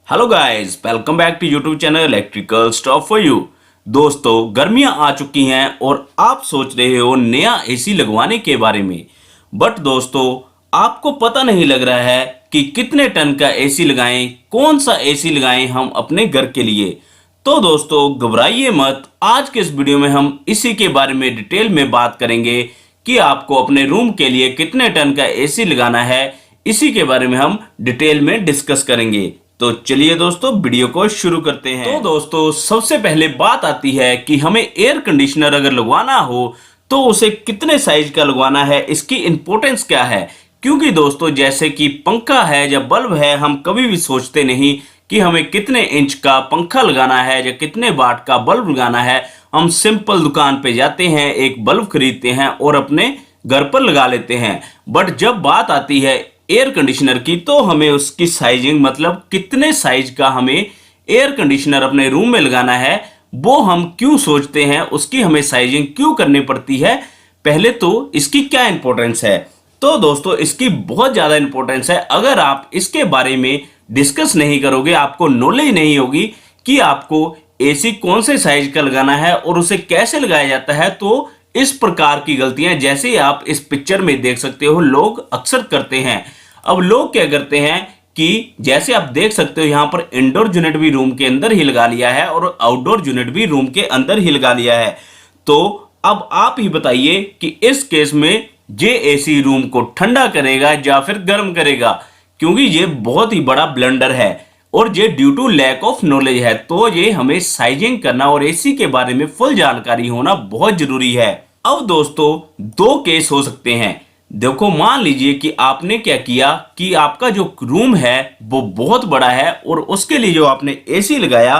Hello guys, welcome back to YouTube channel electrical stuff for you. दोस्तों, गर्मियां आ चुकी हैं और आप सोच रहे हो नया एसी लगवाने के बारे में। बट दोस्तों, आपको पता नहीं लग रहा है कि कितने टन का एसी लगाएं, कौन सा एसी लगाएं हम अपने घर के लिए। तो दोस्तों, घबराइए मत। आज के इस वीडियो में हम इसी के बारे में डिटेल में बात करेंगे कि आपको अपने रूम के लिए कितने टन का एसी लगाना है। इसी के बारे में हम डिटेल में डिस्कस करेंगे। तो चलिए दोस्तों, वीडियो को शुरू करते हैं। तो दोस्तों, सबसे पहले बात आती है कि हमें एयर कंडीशनर अगर लगवाना हो तो उसे कितने साइज का लगवाना है, इसकी इंपॉर्टेंस क्या है। क्योंकि दोस्तों, जैसे कि पंखा है या बल्ब है, हम कभी भी सोचते नहीं कि हमें कितने इंच का पंखा लगाना है या कितने वाट का बल्ब लगाना है। हम सिंपल दुकान पे जाते हैं, एक बल्ब खरीदते हैं और अपने घर पर लगा लेते हैं। बट जब बात आती है एयर कंडीशनर की, तो हमें उसकी साइजिंग, मतलब कितने साइज का हमें एयर कंडीशनर अपने रूम में लगाना है, वो हम क्यों सोचते हैं, उसकी हमें साइजिंग क्यों करनी पड़ती है। पहले तो इसकी क्या इंपॉर्टेंस है। तो दोस्तों, इसकी बहुत ज़्यादा इंपॉर्टेंस है। अगर आप इसके बारे में डिस्कस नहीं करोगे, आपको नॉलेज नहीं होगी कि आपको एसी कौन से साइज का लगाना है और उसे कैसे लगाया जाता है, तो इस प्रकार की गलतियां, जैसे आप इस पिक्चर में देख सकते हो, लोग अक्सर करते हैं। अब लोग क्या करते हैं कि जैसे आप देख सकते हो, यहां पर इंडोर यूनिट भी रूम के अंदर ही लगा लिया है और आउटडोर यूनिट भी रूम के अंदर ही लगा लिया है। तो अब आप ही बताइए कि इस केस में ये एसी रूम को ठंडा करेगा या फिर गर्म करेगा, क्योंकि ये बहुत ही बड़ा ब्लंडर है और ये due to lack of knowledge है। तो ये हमें साइजिंग करना और एसी के बारे में फुल जानकारी होना बहुत जरूरी है। अब दोस्तों, दो केस हो सकते हैं। देखो, मान लीजिए कि आपने क्या किया कि आपका जो रूम है वो बहुत बड़ा है और उसके लिए जो आपने एसी लगाया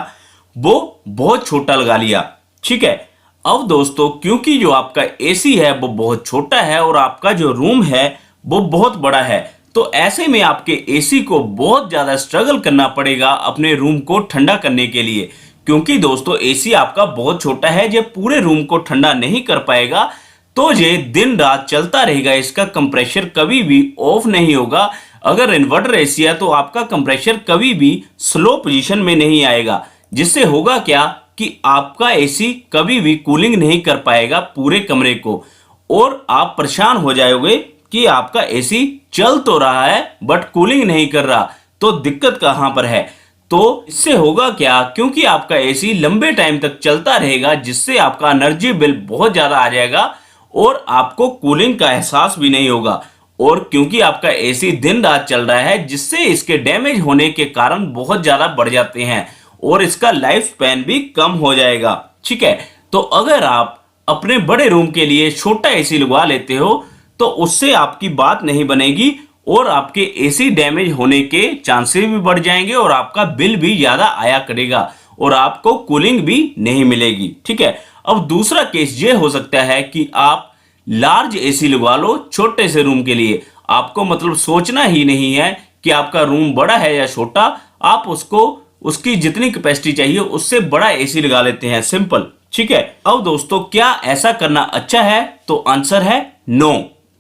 वो बहुत छोटा लगा लिया। ठीक है। अब दोस्तों, क्योंकि जो आपका एसी है वो बहुत छोटा है और आपका जो रूम है वो बहुत बड़ा है, तो ऐसे में आपके एसी को बहुत ज्यादा स्ट्रगल करना पड़ेगा अपने रूम को ठंडा करने के लिए। क्योंकि दोस्तों, एसी आपका बहुत छोटा है, ये पूरे रूम को ठंडा नहीं कर पाएगा। तो ये दिन रात चलता रहेगा, इसका कंप्रेशर कभी भी ऑफ नहीं होगा। अगर इन्वर्टर एसी है तो आपका कंप्रेशर कभी भी स्लो पोजीशन में नहीं आएगा, जिससे होगा क्या कि आपका एसी कभी भी कूलिंग नहीं कर पाएगा पूरे कमरे को, और आप परेशान हो जाओगे कि आपका एसी चल तो रहा है बट कूलिंग नहीं कर रहा। तो दिक्कत कहां पर है। तो इससे होगा क्या, क्योंकि आपका एसी लंबे टाइम तक चलता रहेगा, जिससे आपका एनर्जी बिल बहुत ज्यादा आ जाएगा और आपको कूलिंग का एहसास भी नहीं होगा। और क्योंकि आपका एसी दिन रात चल रहा है, जिससे इसके डैमेज होने के कारण बहुत ज्यादा बढ़ जाते हैं और इसका लाइफ स्पैन भी कम हो जाएगा। ठीक है। तो अगर आप अपने बड़े रूम के लिए छोटा एसी लगवा लेते हो तो उससे आपकी बात नहीं बनेगी और आपके एसी डैमेज होने के चांसेस भी बढ़ जाएंगे और आपका बिल भी ज्यादा आया करेगा और आपको कूलिंग भी नहीं मिलेगी। ठीक है। अब दूसरा केस ये हो सकता है कि आप लार्ज एसी लगवा लो छोटे से रूम के लिए। आपको मतलब सोचना ही नहीं है कि आपका रूम बड़ा है या छोटा, आप उसको उसकी जितनी कैपेसिटी चाहिए उससे बड़ा एसी लगा लेते हैं, सिंपल। ठीक है। अब दोस्तों, क्या ऐसा करना अच्छा है? तो आंसर है नो।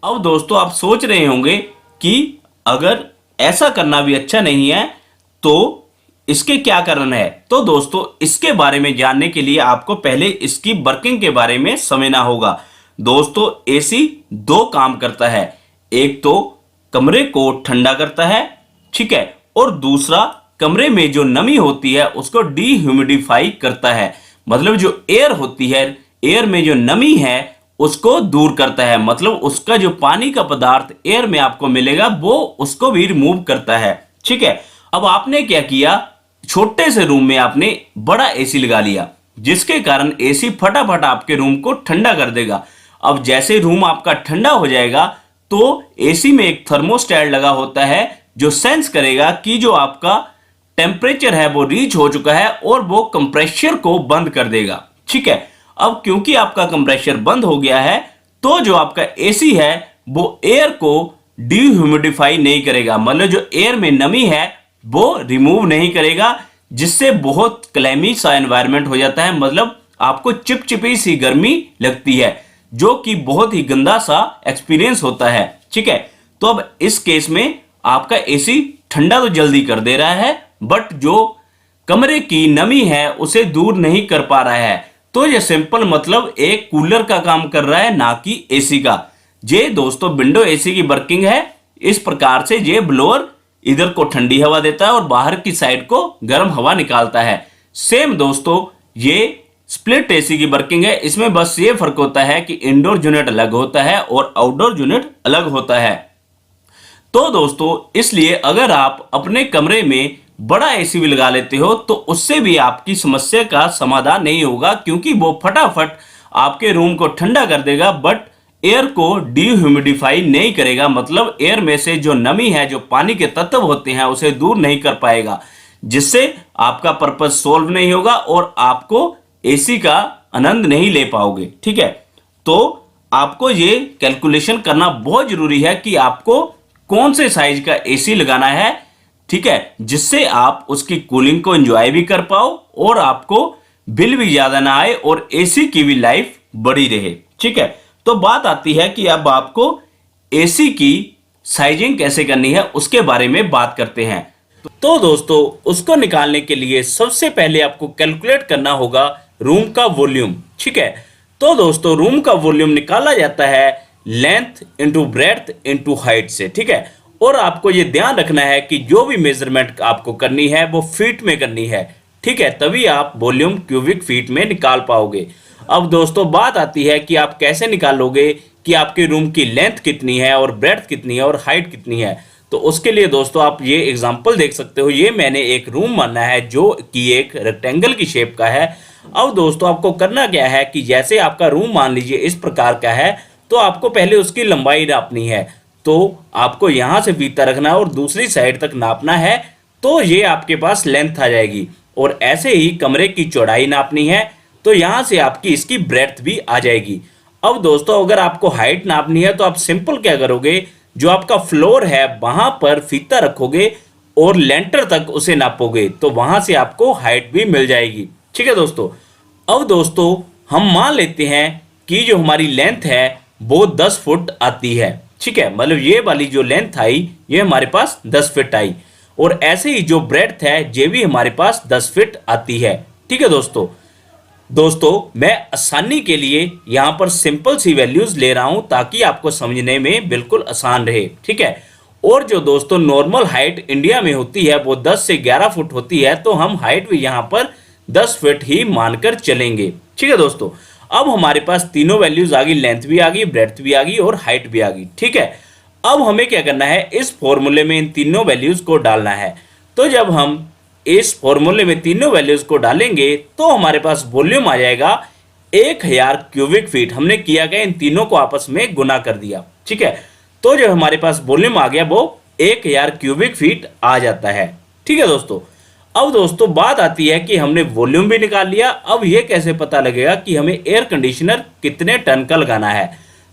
अब दोस्तों, आप सोच रहे होंगे कि अगर ऐसा करना भी अच्छा नहीं है तो इसके क्या कारण है। तो दोस्तों, इसके बारे में जानने के लिए आपको पहले इसकी वर्किंग के बारे में समझना होगा। दोस्तों, एसी दो काम करता है। एक तो कमरे को ठंडा करता है, ठीक है, और दूसरा कमरे में जो नमी होती है उसको डीह्यूमिडिफाई करता है। मतलब जो एयर होती है, एयर में जो नमी है उसको दूर करता है। मतलब उसका जो पानी का पदार्थ एयर में आपको मिलेगा वो उसको भी रिमूव करता है। ठीक है। अब आपने क्या किया, छोटे से रूम में आपने बड़ा एसी लगा लिया, जिसके कारण एसी फटाफट आपके रूम को ठंडा कर देगा। अब जैसे रूम आपका ठंडा हो जाएगा तो एसी में एक थर्मोस्टेट लगा होता है जो सेंस करेगा कि जो आपका टेम्परेचर है वो रीच हो चुका है और वो कंप्रेशर को बंद कर देगा। ठीक है। अब क्योंकि आपका कंप्रेशर बंद हो गया है तो जो आपका एसी है वो एयर को डीह्यूमिडिफाई नहीं करेगा, मतलब जो एयर में नमी है वो रिमूव नहीं करेगा, जिससे बहुत क्लैमी सा एनवायरनमेंट हो जाता है। मतलब आपको चिपचिपी सी गर्मी लगती है, जो कि बहुत ही गंदा सा एक्सपीरियंस होता है। ठीक है। तो अब इस केस में आपका एसी ठंडा तो जल्दी कर दे रहा है बट जो कमरे की नमी है उसे दूर नहीं कर पा रहा है। तो ये सिंपल मतलब एक कूलर का काम कर रहा है, ना कि एसी का। ये दोस्तों विंडो एसी की वर्किंग है। इस प्रकार से ये ब्लोअर इधर को ठंडी हवा देता है और बाहर की साइड को गर्म हवा निकालता है। सेम दोस्तों ये स्प्लिट एसी की वर्किंग है। इसमें बस ये फर्क होता है कि इंडोर यूनिट अलग होता है और आउटडोर यूनिट अलग होता है। तो दोस्तों इसलिए अगर आप अपने कमरे में बड़ा एसी भी लगा लेते हो तो उससे भी आपकी समस्या का समाधान नहीं होगा, क्योंकि वो फटाफट आपके रूम को ठंडा कर देगा बट एयर को डिह्यूमिडिफाई नहीं करेगा। मतलब एयर में से जो नमी है, जो पानी के तत्व होते हैं, उसे दूर नहीं कर पाएगा, जिससे आपका पर्पस सोल्व नहीं होगा और आपको एसी का आनंद नहीं ले पाओगे। ठीक है, तो आपको ये कैलकुलेशन करना बहुत जरूरी है कि आपको कौन से साइज का एसी लगाना है। ठीक है, जिससे आप उसकी कूलिंग को एंजॉय भी कर पाओ और आपको बिल भी ज्यादा ना आए और एसी की भी लाइफ बड़ी रहे। ठीक है, तो बात आती है कि अब आपको एसी की साइजिंग कैसे करनी है, उसके बारे में बात करते हैं। तो दोस्तों उसको निकालने के लिए सबसे पहले आपको कैलकुलेट करना होगा रूम का वॉल्यूम। ठीक है, तो दोस्तों रूम का वॉल्यूम निकाला जाता है length into breadth into height से। ठीक है, और आपको ये ध्यान रखना है कि जो भी मेजरमेंट आपको करनी है वो फीट में करनी है। ठीक है, तभी आप वॉल्यूम क्यूबिक फीट में निकाल पाओगे। अब दोस्तों बात आती है कि आप कैसे निकालोगे कि आपके रूम की लेंथ कितनी है और ब्रेड्थ कितनी है और हाइट कितनी है। तो उसके लिए दोस्तों आप ये एग्जांपल देख सकते हो। ये मैंने एक रूम माना है जो कि एक रेक्टेंगल की शेप का है। अब दोस्तों आपको करना क्या है कि जैसे आपका रूम मान लीजिए इस प्रकार का है, तो आपको पहले उसकी लंबाई नापनी है। तो आपको यहां से फीता रखना है और दूसरी साइड तक नापना है, तो ये आपके पास लेंथ आ जाएगी। और ऐसे ही कमरे की चौड़ाई नापनी है, तो यहां से आपकी इसकी ब्रेड्थ भी आ जाएगी। अब दोस्तों अगर आपको हाइट नापनी है तो आप सिंपल क्या करोगे, जो आपका फ्लोर है वहां पर फीता रखोगे और लेंटर तक उसे नापोगे, तो वहां से आपको हाइट भी मिल जाएगी। ठीक है दोस्तों, अब दोस्तों हम मान लेते हैं कि जो हमारी लेंथ है वो 10 फुट आती है। ठीक है, मतलब ये वाली जो लेंथ आई ये हमारे पास 10 फीट आई, और ऐसे ही जो ब्रेड्थ है ये भी हमारे पास 10 फीट आती है। ठीक है दोस्तों मैं आसानी के लिए यहां पर सिंपल सी वैल्यूज ले रहा हूं ताकि आपको समझने में बिल्कुल आसान रहे। ठीक है, और जो दोस्तों नॉर्मल हाइट इंडिया में होती है वो 10 से 11 फुट होती है, तो हम हाइट भी यहां पर 10 फीट ही मानकर चलेंगे। ठीक है दोस्तों, अब हमारे पास तीनों वैल्यूज आ गई, लेंथ भी आ गई, ब्रेड्थ भी आ गई और हाइट भी आ गई। ठीक है, अब हमें क्या करना है, इस फॉर्मूले में इन तीनों वैल्यूज को डालना है। तो जब हम इस फॉर्मूले में तीनों वैल्यूज को डालेंगे तो हमारे पास वॉल्यूम आ जाएगा 1000 क्यूबिक फीट। हमने किया गया इन तीनों को आपस में गुना कर दिया। ठीक है, तो जो हमारे पास वॉल्यूम आ गया वो 1000 क्यूबिक फीट आ जाता है। ठीक है दोस्तों, अब दोस्तों बात आती है कि हमने वॉल्यूम भी निकाल लिया। अब ये कैसे पता लगेगा कि हमें एयर कंडीशनर कितने टन का लगाना है।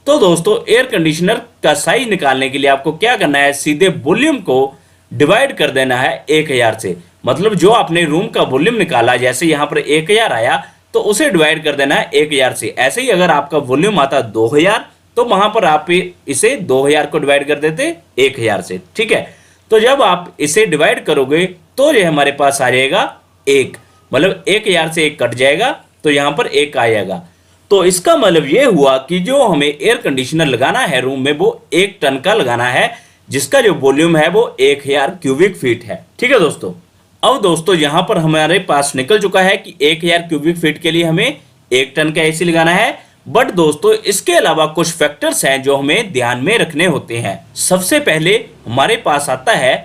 तो दोस्तों एयर कंडीशनर का साइज निकालने के लिए आपको क्या करना है, सीधे वॉल्यूम को डिवाइड कर देना है 1000 से। मतलब जो आपने रूम का वॉल्यूम निकाला, जैसे यहाँ पर 1000 आया तो उसे डिवाइड कर देना है 1000 से। ऐसे ही अगर आपका वॉल्यूम आता 2000 तो वहां पर आप इसे 2000 को डिवाइड कर देते 1000 से। ठीक है, तो जब आप इसे डिवाइड करोगे तो ये हमारे पास आ जाएगा 1, मतलब 1000 से 1 कट जाएगा तो यहां पर 1 आ जाएगा। तो इसका मतलब ये हुआ कि जो हमें एयर कंडीशनर लगाना है रूम में वो 1 टन का लगाना है, जिसका जो वॉल्यूम है वो 1000 क्यूबिक फीट है। ठीक है दोस्तों, अब दोस्तों यहां पर हमारे पास निकल चुका है कि 1000 क्यूबिक फीट के लिए हमें 1 टन का एसी लगाना है। बट दोस्तों इसके अलावा कुछ फैक्टर्स हैं जो हमें ध्यान में रखने होते हैं। सबसे पहले हमारे पास आता है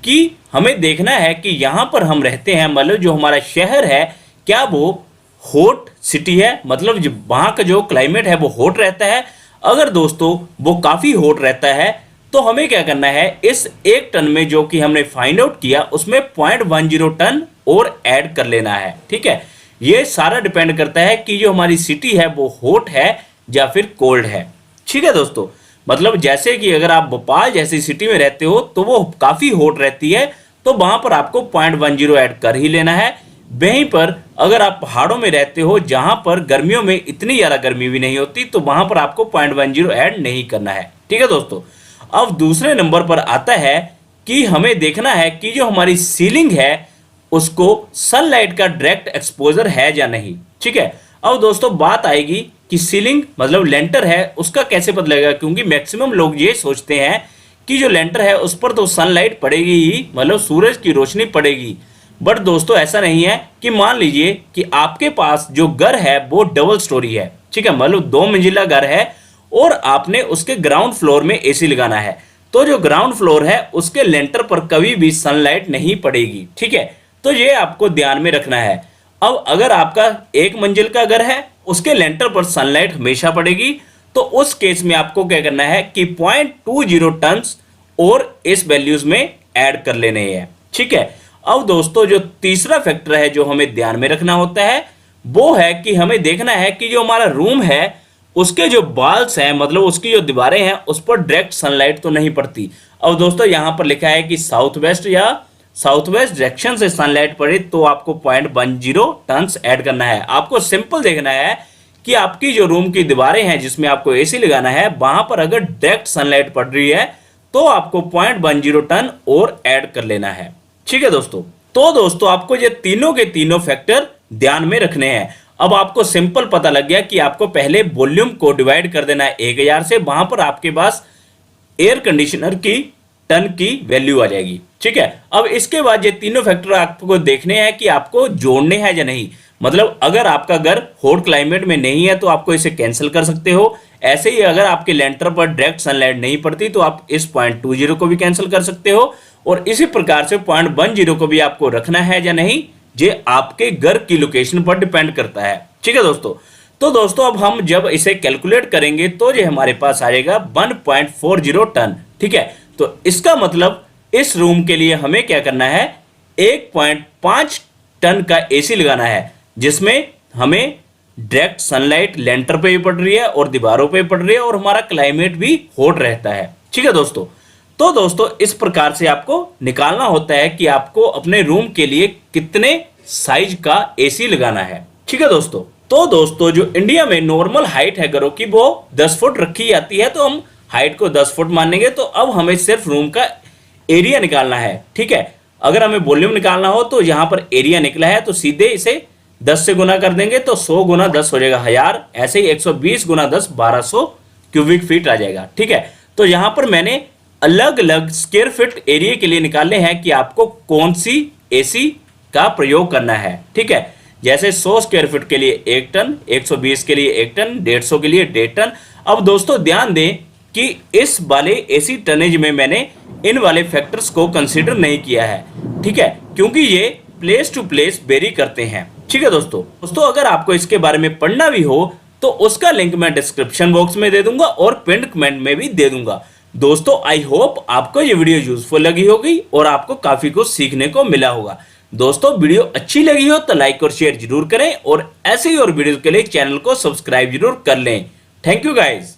कि हमें देखना है कि यहां पर हम रहते हैं, मतलब जो हमारा शहर है क्या वो हॉट सिटी है, मतलब जो वहां का जो क्लाइमेट है वो हॉट रहता है। अगर दोस्तों वो काफी हॉट रहता है तो हमें क्या करना है, इस 1 टन में जो कि हमने फाइंड आउट किया उसमें 0.10 टन और ऐड कर लेना है। ठीक है, ये सारा डिपेंड करता है कि जो हमारी सिटी है वो हॉट है या फिर कोल्ड है। ठीक है दोस्तों, मतलब जैसे कि अगर आप भोपाल जैसी सिटी में रहते हो तो वो काफी हॉट रहती है, तो वहां पर आपको 0.10 ऐड कर ही लेना है। वहीं पर अगर आप पहाड़ों में रहते हो जहां पर गर्मियों में इतनी ज्यादा गर्मी भी नहीं होती, तो वहां पर आपको 0.10 ऐड नहीं करना है। ठीक है दोस्तों, अब दूसरे नंबर पर आता है कि हमें देखना है कि जो हमारी सीलिंग है उसको सनलाइट का डायरेक्ट एक्सपोजर है या नहीं। ठीक है, अब दोस्तों बात आएगी कि सीलिंग मतलब लेंटर है उसका कैसे पता लगेगा, क्योंकि मैक्सिमम लोग ये सोचते हैं कि जो लेंटर है उस पर तो सनलाइट पड़ेगी ही, मतलब सूरज की रोशनी पड़ेगी। बट दोस्तों ऐसा नहीं है कि मान लीजिए कि आपके पास जो घर है वो डबल स्टोरी है, ठीक है, मतलब 2 मंजिला घर है और आपने उसके ग्राउंड फ्लोर में एसी लगाना है, तो जो ग्राउंड फ्लोर है उसके लेंटर पर कभी भी सनलाइट नहीं पड़ेगी। ठीक है, तो ये आपको ध्यान में रखना है। अब अगर आपका 1 मंजिल का घर है उसके लेंटर पर सनलाइट हमेशा पड़ेगी, तो उस केस में आपको क्या करना है कि 0.20 टन और इस वैल्यूज में ऐड कर लेने हैं। ठीक है, अब दोस्तों जो तीसरा फैक्टर है जो हमें ध्यान में रखना होता है वो है कि हमें देखना है कि जो हमारा रूम है उसके जो वॉल्स हैं, मतलब उसकी जो दीवारें हैं उस पर डायरेक्ट सनलाइट तो नहीं पड़ती। अब दोस्तों यहां पर लिखा है कि साउथ वेस्ट या साउथ वेस्ट डायरेक्शन से सनलाइट पड़े तो आपको 0.10 टन ऐड करना है। आपको सिंपल देखना है कि आपकी जो रूम की दीवारें हैं जिसमें आपको एसी लगाना है वहां पर अगर डायरेक्ट सनलाइट पड़ रही है तो आपको 0.10 टन और ऐड कर लेना है। ठीक है दोस्तों, तो दोस्तों आपको ये तीनों के तीनों फैक्टर ध्यान में रखने हैं। अब आपको सिंपल पता लग गया कि आपको पहले वॉल्यूम को डिवाइड कर देना है 1000 से, वहां पर आपके पास एयर कंडीशनर की टन की वैल्यू आ जाएगी। ठीक है, अब इसके बाद ये तीनों फैक्टर आपको देखने हैं कि आपको जोड़ने हैं या नहीं। मतलब अगर आपका घर हॉट क्लाइमेट में नहीं है तो आपको इसे कैंसिल कर सकते हो। ऐसे ही अगर आपके लेंटर पर डायरेक्ट सनलाइट नहीं पड़ती तो आप इस 0.20 को भी कैंसिल कर सकते हो, और इसी प्रकार से 0.10 को भी आपको रखना है या नहीं, ये आपके घर की लोकेशन पर डिपेंड करता है। ठीक है दोस्तों, तो दोस्तों अब हम जब इसे कैलकुलेट करेंगे तो ये हमारे पास आएगा 1.40 टन। ठीक है, तो इसका मतलब इस रूम के लिए हमें क्या करना है, 1.5 टन का एसी लगाना है जिसमें हमें डायरेक्ट सनलाइट लेंटर पे भी पड़ रही है और दीवारों पे पड़ रही है और हमारा क्लाइमेट भी हॉट रहता है। ठीक है दोस्तों, तो दोस्तों इस प्रकार से आपको निकालना होता है कि आपको अपने रूम के लिए कितने साइज का एसी लगाना है। ठीक है दोस्तों, तो दोस्तों जो इंडिया में नॉर्मल हाइट है घरों की वो 10 फुट रखी जाती है, तो हम हाइट को 10 फुट मानेंगे। तो अब हमें सिर्फ रूम का एरिया निकालना है। ठीक है, अगर हमें वॉल्यूम निकालना हो तो यहाँ पर एरिया निकला है तो सीधे इसे 10 से गुना कर देंगे तो 100 गुना 10 हो जाएगा 1000, ऐसे ही 120 गुना 10 1200 क्यूबिक फीट आ जाएगा। ठीक है, तो यहाँ पर मैंने अलग अलग स्क्वायर फीट एरिया के लिए निकालने हैं कि आपको कौन सी एसी का प्रयोग करना है। ठीक है, जैसे 100 स्क्वायर फीट के लिए 1 टन, 120 के लिए 1 टन, 150 के लिए 1.5 टन। अब दोस्तों ध्यान दें कि इस वाले एसी टनेज में मैंने इन वाले फैक्टर्स को कंसीडर नहीं किया है। ठीक है, क्योंकि ये प्लेस टू प्लेस वेरी करते हैं। ठीक है दोस्तों अगर आपको इसके बारे में पढ़ना भी हो तो उसका लिंक मैं डिस्क्रिप्शन बॉक्स में दे दूंगा और पिन कमेंट में भी दे दूंगा। दोस्तों आई होप आपको ये वीडियो यूजफुल लगी होगी और आपको काफी कुछ सीखने को मिला होगा। दोस्तों वीडियो अच्छी लगी हो तो लाइक और शेयर जरूर करें और ऐसे ही और वीडियो के लिए चैनल को सब्सक्राइब जरूर कर लें। Thank you guys.